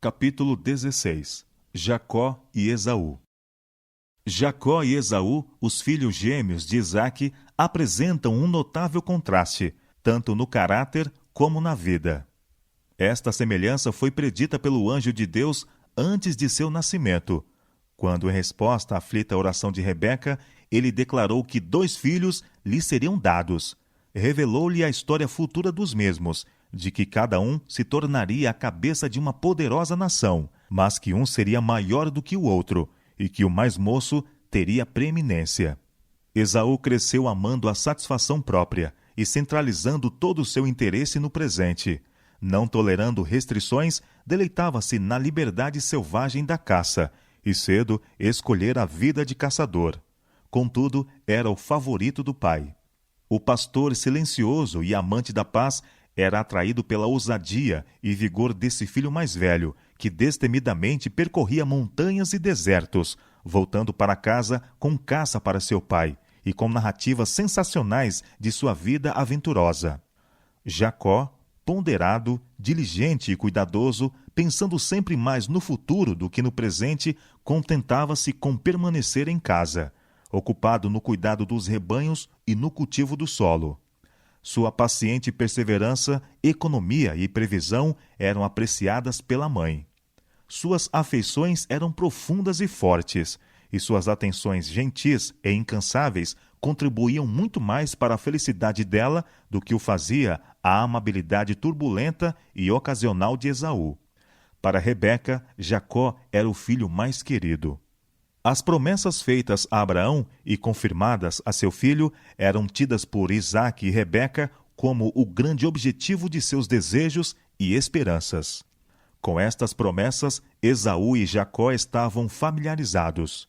Capítulo 16. Jacó e Esaú. Jacó e Esaú, os filhos gêmeos de Isaque, apresentam um notável contraste, tanto no caráter como na vida. Esta semelhança foi predita pelo anjo de Deus antes de seu nascimento, quando, em resposta à aflita oração de Rebeca, ele declarou que 2 filhos lhe seriam dados. Revelou-lhe a história futura dos mesmos, de que cada um se tornaria a cabeça de uma poderosa nação, mas que um seria maior do que o outro, e que o mais moço teria preeminência. Esaú cresceu amando a satisfação própria e centralizando todo o seu interesse no presente. Não tolerando restrições, deleitava-se na liberdade selvagem da caça, e cedo escolhera a vida de caçador. Contudo, era o favorito do pai. O pastor silencioso e amante da paz era atraído pela ousadia e vigor desse filho mais velho, que destemidamente percorria montanhas e desertos, voltando para casa com caça para seu pai e com narrativas sensacionais de sua vida aventurosa. Jacó, ponderado, diligente e cuidadoso, pensando sempre mais no futuro do que no presente, contentava-se com permanecer em casa, ocupado no cuidado dos rebanhos e no cultivo do solo. Sua paciente perseverança, economia e previsão eram apreciadas pela mãe. Suas afeições eram profundas e fortes, e suas atenções gentis e incansáveis contribuíam muito mais para a felicidade dela do que o fazia a amabilidade turbulenta e ocasional de Esaú. Para Rebeca, Jacó era o filho mais querido. As promessas feitas a Abraão e confirmadas a seu filho eram tidas por Isaque e Rebeca como o grande objetivo de seus desejos e esperanças. Com estas promessas, Esaú e Jacó estavam familiarizados.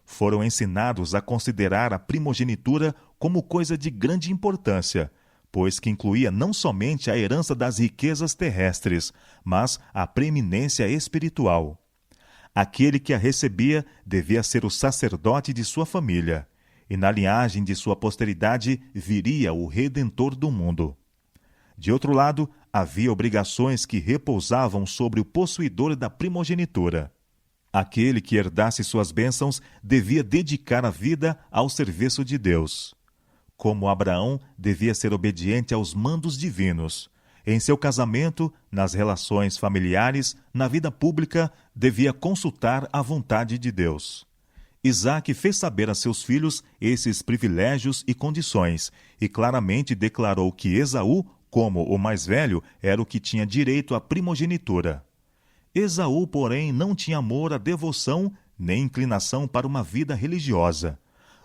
Foram ensinados a considerar a primogenitura como coisa de grande importância, pois que incluía não somente a herança das riquezas terrestres, mas a preeminência espiritual. Aquele que a recebia devia ser o sacerdote de sua família, e na linhagem de sua posteridade viria o Redentor do mundo. De outro lado, havia obrigações que repousavam sobre o possuidor da primogenitura. Aquele que herdasse suas bênçãos devia dedicar a vida ao serviço de Deus. Como Abraão devia ser obediente aos mandos divinos, em seu casamento, nas relações familiares, na vida pública, devia consultar a vontade de Deus. Isaque fez saber a seus filhos esses privilégios e condições, e claramente declarou que Esaú, como o mais velho, era o que tinha direito à primogenitura. Esaú, porém, não tinha amor à devoção, nem inclinação para uma vida religiosa.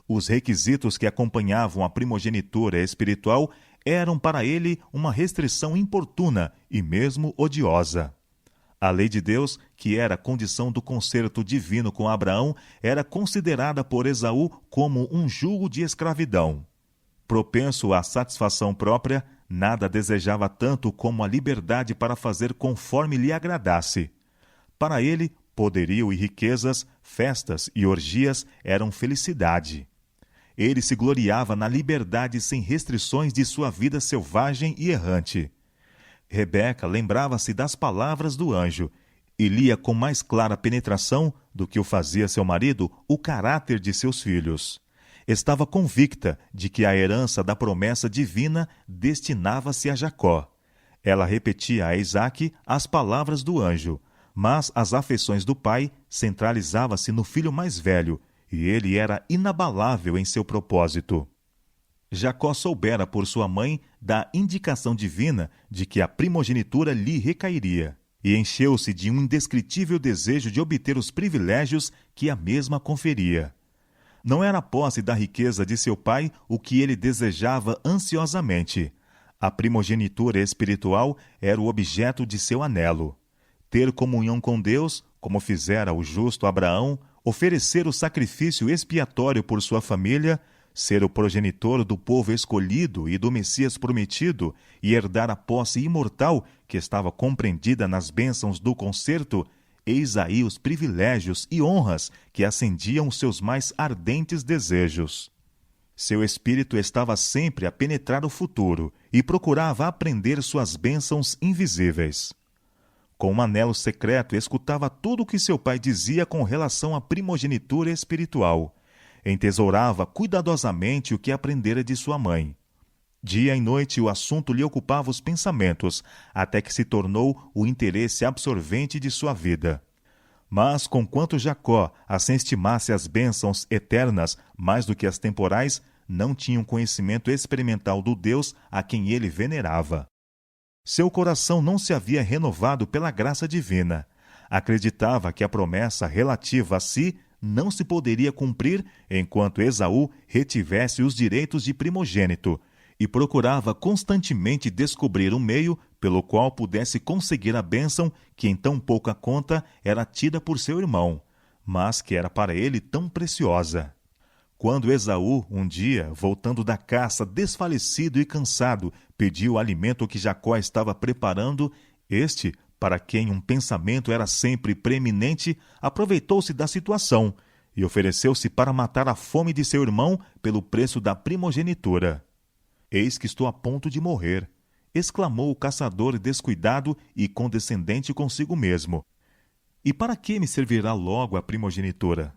Os requisitos que acompanhavam a primogenitura espiritual eram para ele uma restrição importuna e mesmo odiosa. A lei de Deus, que era a condição do concerto divino com Abraão, era considerada por Esaú como um jugo de escravidão. Propenso à satisfação própria, nada desejava tanto como a liberdade para fazer conforme lhe agradasse. Para ele, poderio e riquezas, festas e orgias eram felicidade. Ele se gloriava na liberdade sem restrições de sua vida selvagem e errante. Rebeca lembrava-se das palavras do anjo e lia com mais clara penetração do que o fazia seu marido o caráter de seus filhos. Estava convicta de que a herança da promessa divina destinava-se a Jacó. Ela repetia a Isaque as palavras do anjo, mas as afeições do pai centralizavam-se no filho mais velho, e ele era inabalável em seu propósito. Jacó soubera por sua mãe da indicação divina de que a primogenitura lhe recairia, e encheu-se de um indescritível desejo de obter os privilégios que a mesma conferia. Não era a posse da riqueza de seu pai o que ele desejava ansiosamente. A primogenitura espiritual era o objeto de seu anelo. Ter comunhão com Deus, como fizera o justo Abraão, oferecer o sacrifício expiatório por sua família, ser o progenitor do povo escolhido e do Messias prometido e herdar a posse imortal que estava compreendida nas bênçãos do concerto, eis aí os privilégios e honras que acendiam seus mais ardentes desejos. Seu espírito estava sempre a penetrar o futuro e procurava aprender suas bênçãos invisíveis. Com um anelo secreto, escutava tudo o que seu pai dizia com relação à primogenitura espiritual. Entesourava cuidadosamente o que aprendera de sua mãe. Dia e noite o assunto lhe ocupava os pensamentos, até que se tornou o interesse absorvente de sua vida. Mas, conquanto Jacó assim estimasse as bênçãos eternas mais do que as temporais, não tinha um conhecimento experimental do Deus a quem ele venerava. Seu coração não se havia renovado pela graça divina. Acreditava que a promessa relativa a si não se poderia cumprir enquanto Esaú retivesse os direitos de primogênito, e procurava constantemente descobrir um meio pelo qual pudesse conseguir a bênção que em tão pouca conta era tida por seu irmão, mas que era para ele tão preciosa. Quando Esaú, um dia, voltando da caça, desfalecido e cansado, pediu o alimento que Jacó estava preparando, este, para quem um pensamento era sempre preeminente, aproveitou-se da situação e ofereceu-se para matar a fome de seu irmão pelo preço da primogenitura. «Eis que estou a ponto de morrer», exclamou o caçador descuidado e condescendente consigo mesmo. «E para que me servirá logo a primogenitura?»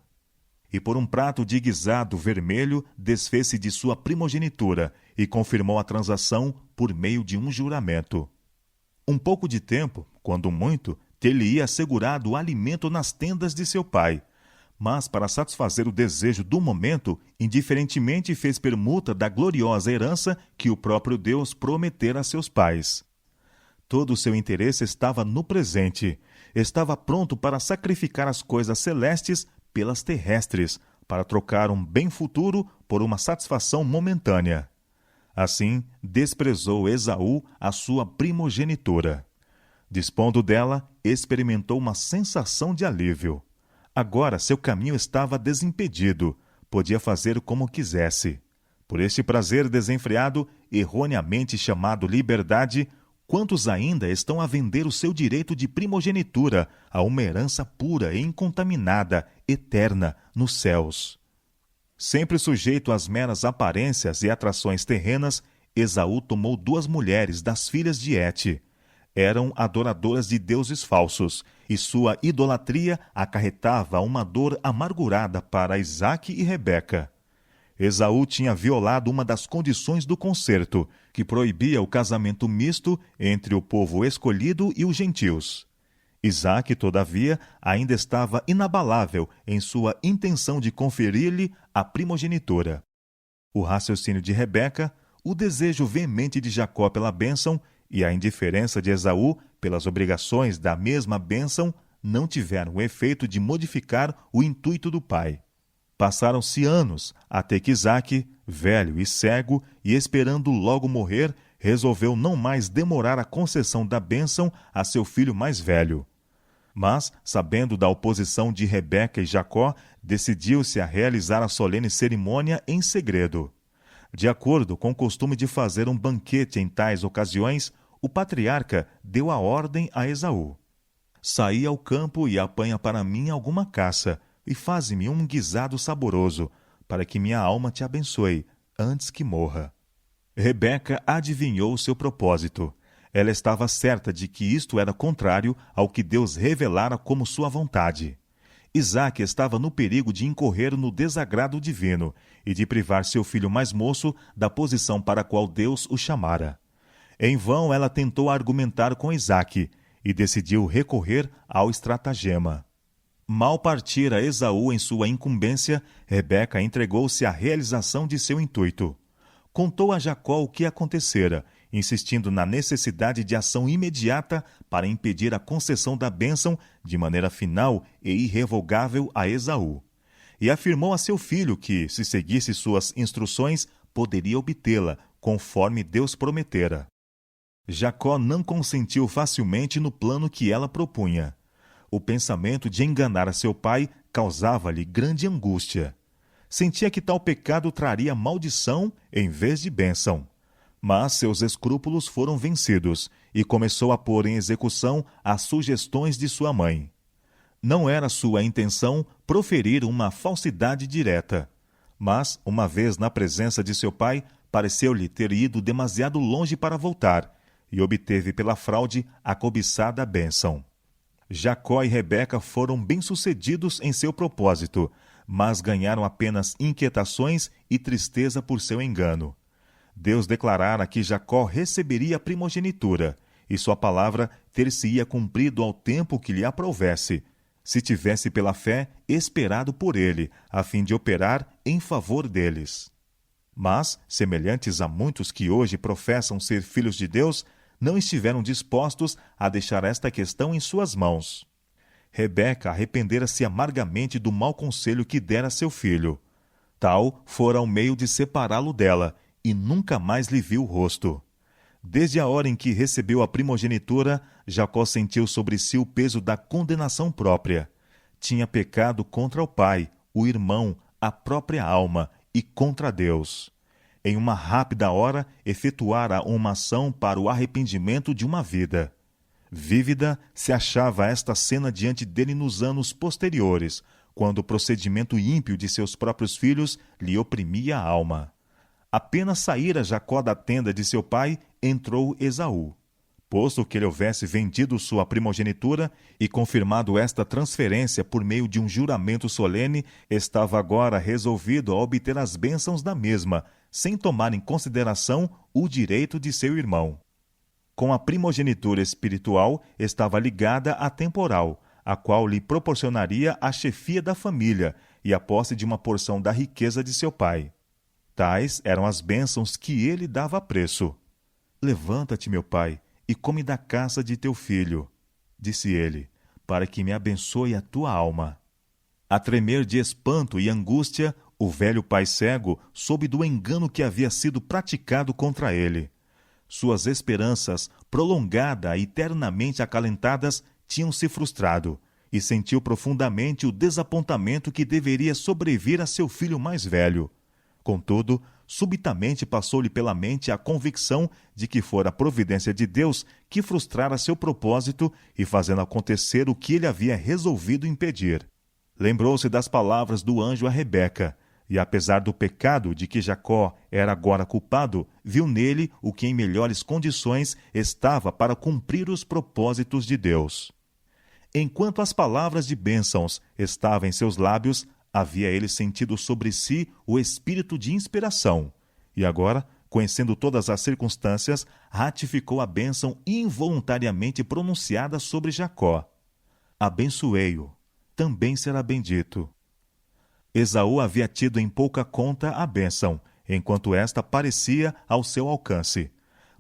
E por um prato de guisado vermelho desfez-se de sua primogenitura e confirmou a transação por meio de um juramento. Um pouco de tempo, quando muito, ter-lhe-ia assegurado o alimento nas tendas de seu pai, mas para satisfazer o desejo do momento, indiferentemente fez permuta da gloriosa herança que o próprio Deus prometera a seus pais. Todo o seu interesse estava no presente, estava pronto para sacrificar as coisas celestes pelas terrestres, para trocar um bem futuro por uma satisfação momentânea. Assim, desprezou Esaú a sua primogenitura. Dispondo dela, experimentou uma sensação de alívio. Agora seu caminho estava desimpedido, podia fazer como quisesse. Por este prazer desenfreado, erroneamente chamado liberdade, quantos ainda estão a vender o seu direito de primogenitura a uma herança pura e incontaminada, eterna, nos céus? Sempre sujeito às meras aparências e atrações terrenas, Esaú tomou 2 mulheres das filhas de Hete. Eram adoradoras de deuses falsos, e sua idolatria acarretava uma dor amargurada para Isaque e Rebeca. Esaú tinha violado uma das condições do concerto, que proibia o casamento misto entre o povo escolhido e os gentios. Isaque, todavia, ainda estava inabalável em sua intenção de conferir-lhe a primogenitura. O raciocínio de Rebeca, o desejo veemente de Jacó pela bênção e a indiferença de Esaú pelas obrigações da mesma bênção não tiveram o efeito de modificar o intuito do pai. Passaram-se anos até que Isaque, velho e cego e esperando logo morrer, resolveu não mais demorar a concessão da bênção a seu filho mais velho. Mas, sabendo da oposição de Rebeca e Jacó, decidiu-se a realizar a solene cerimônia em segredo. De acordo com o costume de fazer um banquete em tais ocasiões, o patriarca deu a ordem a Esaú: «Saí ao campo e apanha para mim alguma caça, e faze-me um guisado saboroso, para que minha alma te abençoe, antes que morra.» Rebeca adivinhou seu propósito. Ela estava certa de que isto era contrário ao que Deus revelara como sua vontade. Isaque estava no perigo de incorrer no desagrado divino e de privar seu filho mais moço da posição para a qual Deus o chamara. Em vão ela tentou argumentar com Isaque e decidiu recorrer ao estratagema. Mal partira Esaú em sua incumbência, Rebeca entregou-se à realização de seu intuito. Contou a Jacó o que acontecera, insistindo na necessidade de ação imediata para impedir a concessão da bênção de maneira final e irrevogável a Esaú. E afirmou a seu filho que, se seguisse suas instruções, poderia obtê-la, conforme Deus prometera. Jacó não consentiu facilmente no plano que ela propunha. O pensamento de enganar a seu pai causava-lhe grande angústia. Sentia que tal pecado traria maldição em vez de bênção. Mas seus escrúpulos foram vencidos e começou a pôr em execução as sugestões de sua mãe. Não era sua intenção proferir uma falsidade direta, mas, uma vez na presença de seu pai, pareceu-lhe ter ido demasiado longe para voltar e obteve pela fraude a cobiçada bênção. Jacó e Rebeca foram bem-sucedidos em seu propósito, mas ganharam apenas inquietações e tristeza por seu engano. Deus declarara que Jacó receberia a primogenitura, e sua palavra ter-se-ia cumprido ao tempo que lhe aprovesse, se tivesse pela fé esperado por ele, a fim de operar em favor deles. Mas, semelhantes a muitos que hoje professam ser filhos de Deus, não estiveram dispostos a deixar esta questão em suas mãos. Rebeca arrependera-se amargamente do mau conselho que dera a seu filho. Tal fora o meio de separá-lo dela, e nunca mais lhe viu o rosto. Desde a hora em que recebeu a primogenitura, Jacó sentiu sobre si o peso da condenação própria. Tinha pecado contra o pai, o irmão, a própria alma e contra Deus. Em uma rápida hora, efetuara uma ação para o arrependimento de uma vida. Vívida se achava esta cena diante dele nos anos posteriores, quando o procedimento ímpio de seus próprios filhos lhe oprimia a alma. Apenas saíra Jacó da tenda de seu pai, entrou Esaú. Posto que ele houvesse vendido sua primogenitura e confirmado esta transferência por meio de um juramento solene, estava agora resolvido a obter as bênçãos da mesma, sem tomar em consideração o direito de seu irmão. Com a primogenitura espiritual estava ligada a temporal, a qual lhe proporcionaria a chefia da família e a posse de uma porção da riqueza de seu pai. Tais eram as bênçãos que ele dava a preço. Levanta-te, meu pai, e come da caça de teu filho, disse ele, para que me abençoe a tua alma. A tremer de espanto e angústia, o velho pai cego soube do engano que havia sido praticado contra ele. Suas esperanças, prolongadas e eternamente acalentadas, tinham se frustrado, e sentiu profundamente o desapontamento que deveria sobrevir a seu filho mais velho. Contudo, subitamente passou-lhe pela mente a convicção de que fora a providência de Deus que frustrara seu propósito e fazendo acontecer o que ele havia resolvido impedir. Lembrou-se das palavras do anjo a Rebeca, e apesar do pecado de que Jacó era agora culpado, viu nele o que em melhores condições estava para cumprir os propósitos de Deus. Enquanto as palavras de bênçãos estavam em seus lábios, havia ele sentido sobre si o espírito de inspiração, e agora, conhecendo todas as circunstâncias, ratificou a bênção involuntariamente pronunciada sobre Jacó. Abençoei-o, também será bendito. Esaú havia tido em pouca conta a bênção, enquanto esta parecia ao seu alcance,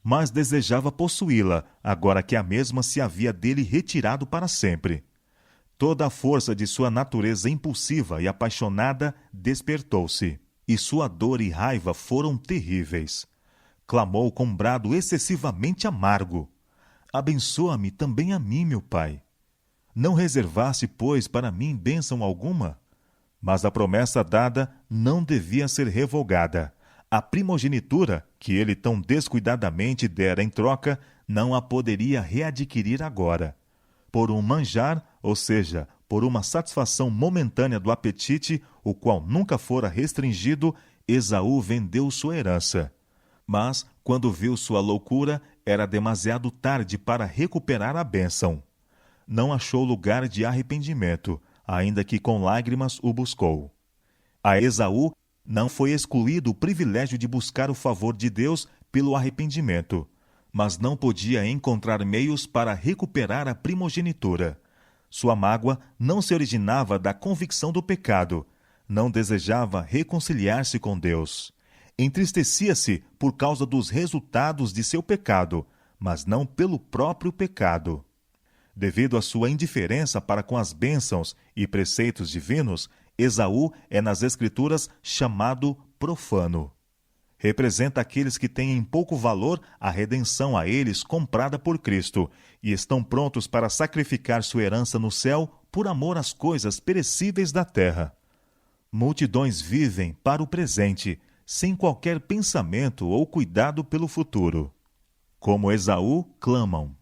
mas desejava possuí-la, agora que a mesma se havia dele retirado para sempre. Toda a força de sua natureza impulsiva e apaixonada despertou-se, e sua dor e raiva foram terríveis. Clamou com um brado excessivamente amargo: abençoa-me também a mim, meu pai. Não reservaste, pois, para mim bênção alguma? Mas a promessa dada não devia ser revogada. A primogenitura, que ele tão descuidadamente dera em troca, não a poderia readquirir agora. Por um manjar, ou seja, por uma satisfação momentânea do apetite, o qual nunca fora restringido, Esaú vendeu sua herança. Mas, quando viu sua loucura, era demasiado tarde para recuperar a bênção. Não achou lugar de arrependimento, ainda que com lágrimas o buscou. A Esaú não foi excluído o privilégio de buscar o favor de Deus pelo arrependimento, mas não podia encontrar meios para recuperar a primogenitura. Sua mágoa não se originava da convicção do pecado, não desejava reconciliar-se com Deus. Entristecia-se por causa dos resultados de seu pecado, mas não pelo próprio pecado. Devido à sua indiferença para com as bênçãos e preceitos divinos, Esaú é nas Escrituras chamado profano. Representa aqueles que têm em pouco valor a redenção a eles comprada por Cristo e estão prontos para sacrificar sua herança no céu por amor às coisas perecíveis da terra. Multidões vivem para o presente, sem qualquer pensamento ou cuidado pelo futuro. Como Esaú, clamam: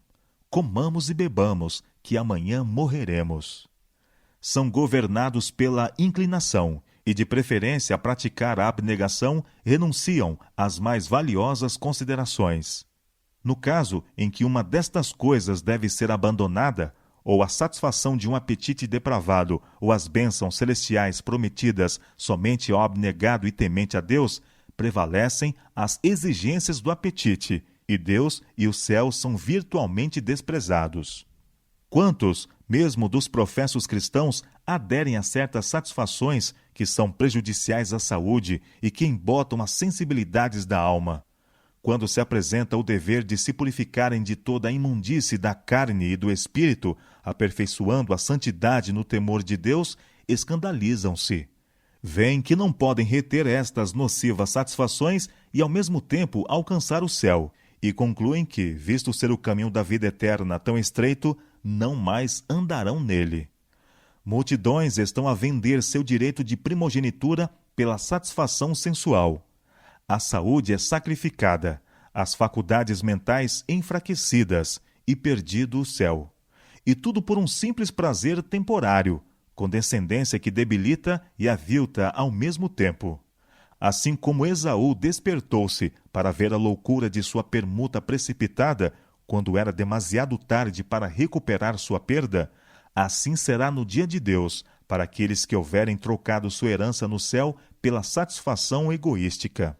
comamos e bebamos, que amanhã morreremos. São governados pela inclinação e, de preferência a praticar a abnegação, renunciam às mais valiosas considerações. No caso em que uma destas coisas deve ser abandonada, ou a satisfação de um apetite depravado, ou as bênçãos celestiais prometidas somente ao abnegado e temente a Deus, prevalecem as exigências do apetite, e Deus e o céu são virtualmente desprezados. Quantos, mesmo dos professos cristãos, aderem a certas satisfações que são prejudiciais à saúde e que embotam as sensibilidades da alma? Quando se apresenta o dever de se purificarem de toda a imundície da carne e do espírito, aperfeiçoando a santidade no temor de Deus, escandalizam-se. Veem que não podem reter estas nocivas satisfações e, ao mesmo tempo, alcançar o céu, e concluem que, visto ser o caminho da vida eterna tão estreito, não mais andarão nele. Multidões estão a vender seu direito de primogenitura pela satisfação sensual. A saúde é sacrificada, as faculdades mentais enfraquecidas e perdido o céu. E tudo por um simples prazer temporário, com descendência que debilita e avilta ao mesmo tempo. Assim como Esaú despertou-se para ver a loucura de sua permuta precipitada, quando era demasiado tarde para recuperar sua perda, assim será no dia de Deus, para aqueles que houverem trocado sua herança no céu pela satisfação egoística.